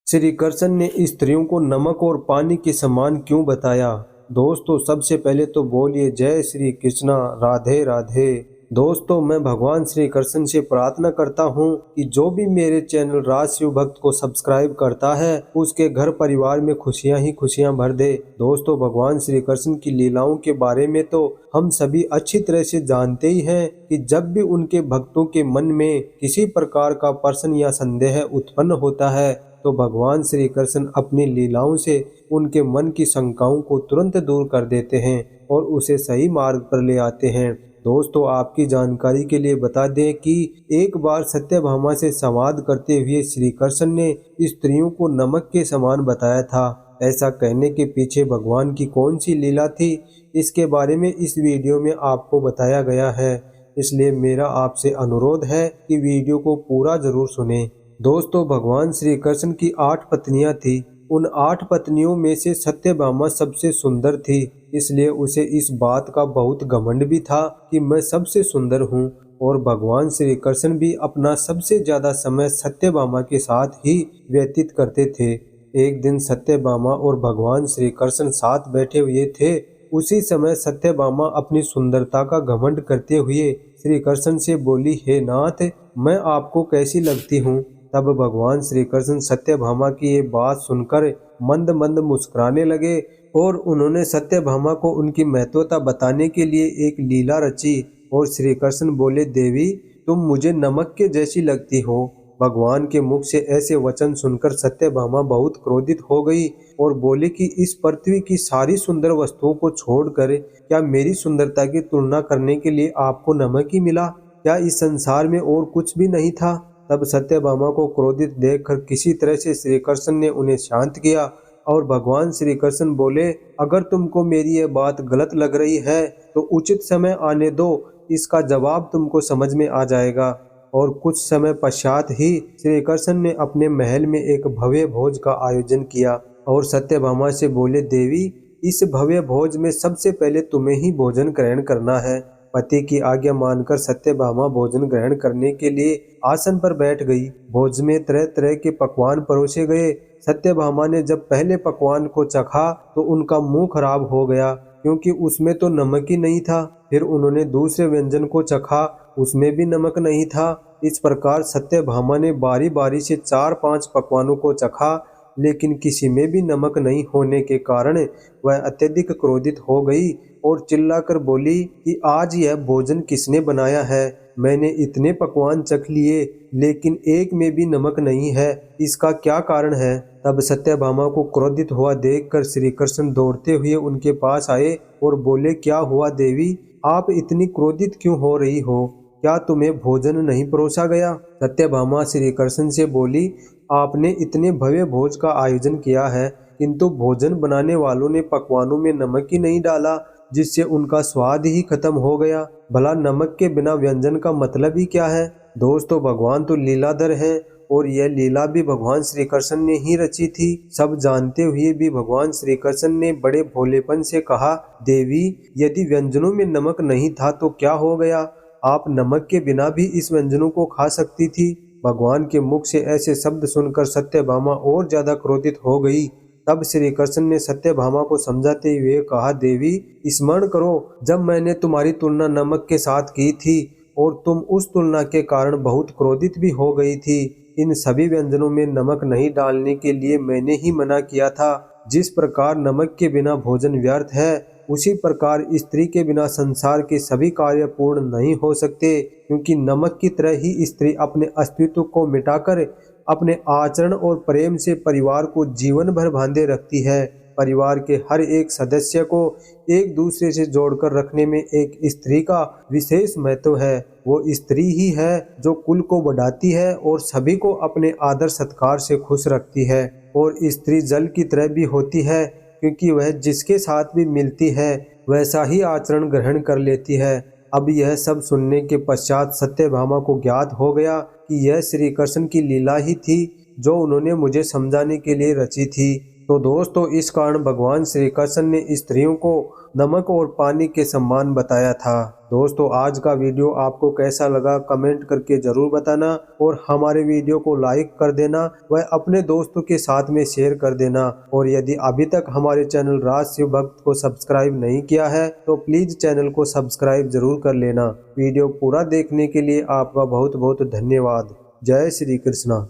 श्री कृष्ण ने स्त्रियों को नमक और पानी के समान क्यों बताया? दोस्तों, सबसे पहले तो बोलिए जय श्री कृष्णा, राधे राधे। दोस्तों, मैं भगवान श्री कृष्ण से प्रार्थना करता हूँ कि जो भी मेरे चैनल राज शिव भक्त को सब्सक्राइब करता है उसके घर परिवार में खुशियाँ ही खुशियाँ भर दे। दोस्तों, भगवान श्री कृष्ण की लीलाओं के बारे में तो हम सभी अच्छी तरह से जानते ही हैं कि जब भी उनके भक्तों के मन में किसी प्रकार का प्रश्न या संदेह उत्पन्न होता है तो भगवान श्री कृष्ण अपनी लीलाओं से उनके मन की शंकाओं को तुरंत दूर कर देते हैं और उसे सही मार्ग पर ले आते हैं। दोस्तों, आपकी जानकारी के लिए बता दें कि एक बार सत्यभामा से संवाद करते हुए श्री कृष्ण ने स्त्रियों को नमक के समान बताया था। ऐसा कहने के पीछे भगवान की कौन सी लीला थी, इसके बारे में इस वीडियो में आपको बताया गया है। इसलिए मेरा आपसे अनुरोध है कि वीडियो को पूरा जरूर सुनें। दोस्तों, भगवान श्री कृष्ण की 8 पत्नियां थी। उन 8 पत्नियों में से सत्यभामा सबसे सुंदर थी, इसलिए उसे इस बात का बहुत घमंड भी था कि मैं सबसे सुंदर हूँ। और भगवान श्री कृष्ण भी अपना सबसे ज्यादा समय सत्यभामा के साथ ही व्यतीत करते थे। एक दिन सत्यभामा और भगवान श्री कृष्ण साथ बैठे हुए थे। उसी समय सत्यभामा अपनी सुंदरता का घमंड करते हुए श्री कृष्ण से बोली, हे नाथ, मैं आपको कैसी लगती हूँ? तब भगवान श्री कृष्ण सत्यभामा की ये बात सुनकर मंद मंद मुस्कुराने लगे और उन्होंने सत्यभामा को उनकी महत्वता बताने के लिए एक लीला रची। और श्री कृष्ण बोले, देवी, तुम मुझे नमक के जैसी लगती हो। भगवान के मुख से ऐसे वचन सुनकर सत्यभामा बहुत क्रोधित हो गई और बोली कि इस पृथ्वी की सारी सुंदर वस्तुओं को छोड़कर क्या मेरी सुंदरता की तुलना करने के लिए आपको नमक ही मिला? क्या इस संसार में और कुछ भी नहीं था? तब सत्यभामा को क्रोधित देखकर किसी तरह से श्री कृष्ण ने उन्हें शांत किया और भगवान श्री कृष्ण बोले, अगर तुमको मेरी यह बात गलत लग रही है तो उचित समय आने दो, इसका जवाब तुमको समझ में आ जाएगा। और कुछ समय पश्चात ही श्री कृष्ण ने अपने महल में एक भव्य भोज का आयोजन किया और सत्यभामा से बोले, देवी, इस भव्य भोज में सबसे पहले तुम्हें ही भोजन ग्रहण करना है। पति की आज्ञा मानकर सत्यभामा भोजन ग्रहण करने के लिए आसन पर बैठ गई। भोज में तरह तरह के पकवान परोसे गए। सत्यभामा ने जब पहले पकवान को चखा तो उनका मुंह खराब हो गया क्योंकि उसमें तो नमक ही नहीं था। फिर उन्होंने दूसरे व्यंजन को चखा, उसमें भी नमक नहीं था। इस प्रकार सत्यभामा ने बारी बारी से 4-5 पकवानों को चखा, लेकिन किसी में भी नमक नहीं होने के कारण वह अत्यधिक क्रोधित हो गई और चिल्लाकर बोली कि आज यह भोजन किसने बनाया है? मैंने इतने पकवान चख लिए लेकिन एक में भी नमक नहीं है, इसका क्या कारण है? तब सत्यभामा को क्रोधित हुआ देखकर श्री कृष्ण दौड़ते हुए उनके पास आए और बोले, क्या हुआ देवी, आप इतनी क्रोधित क्यों हो रही हो? क्या तुम्हें भोजन नहीं परोसा गया? सत्यभामा श्री कृष्ण से बोली, आपने इतने भव्य भोज का आयोजन किया है किंतु भोजन बनाने वालों ने पकवानों में नमक ही नहीं डाला, जिससे उनका स्वाद ही खत्म हो गया। भला नमक के बिना व्यंजन का मतलब ही क्या है? दोस्तों, भगवान तो लीलाधर हैं और यह लीला भी भगवान श्री कृष्ण ने ही रची थी। सब जानते हुए भी भगवान श्री कृष्ण ने बड़े भोलेपन से कहा, देवी, यदि व्यंजनों में नमक नहीं था तो क्या हो गया? आप नमक के बिना भी इस व्यंजनों को खा सकती थी। भगवान के मुख से ऐसे शब्द सुनकर सत्यभामा और ज्यादा क्रोधित हो गई। तब श्री कृष्ण ने सत्यभामा को समझाते हुए कहा, देवी, स्मरण करो जब मैंने तुम्हारी तुलना नमक के साथ की थी और तुम उस तुलना के कारण बहुत क्रोधित भी हो गई थी। इन सभी व्यंजनों में नमक नहीं डालने के लिए मैंने ही मना किया था। जिस प्रकार नमक के बिना भोजन व्यर्थ है, उसी प्रकार स्त्री के बिना संसार के सभी कार्य पूर्ण नहीं हो सकते, क्योंकि नमक की तरह ही स्त्री अपने अस्तित्व को मिटाकर अपने आचरण और प्रेम से परिवार को जीवन भर बांधे रखती है। परिवार के हर एक सदस्य को एक दूसरे से जोड़कर रखने में एक स्त्री का विशेष महत्व है। वो स्त्री ही है जो कुल को बढ़ाती है और सभी को अपने आदर सत्कार से खुश रखती है। और स्त्री जल की तरह भी होती है, क्योंकि वह जिसके साथ भी मिलती है वैसा ही आचरण ग्रहण कर लेती है। अब यह सब सुनने के पश्चात सत्यभामा को ज्ञात हो गया कि यह श्री कृष्ण की लीला ही थी जो उन्होंने मुझे समझाने के लिए रची थी। तो दोस्तों इस कारण भगवान श्री कृष्ण ने स्त्रियों को नमक और पानी के समान बताया था। दोस्तों आज का वीडियो आपको कैसा लगा कमेंट करके जरूर बताना और हमारे वीडियो को लाइक कर देना व अपने दोस्तों के साथ में शेयर कर देना। और यदि अभी तक हमारे चैनल राज शिव भक्त को सब्सक्राइब नहीं किया है तो प्लीज चैनल को सब्सक्राइब जरूर कर लेना। वीडियो पूरा देखने के लिए आपका बहुत बहुत धन्यवाद। जय श्री कृष्णा।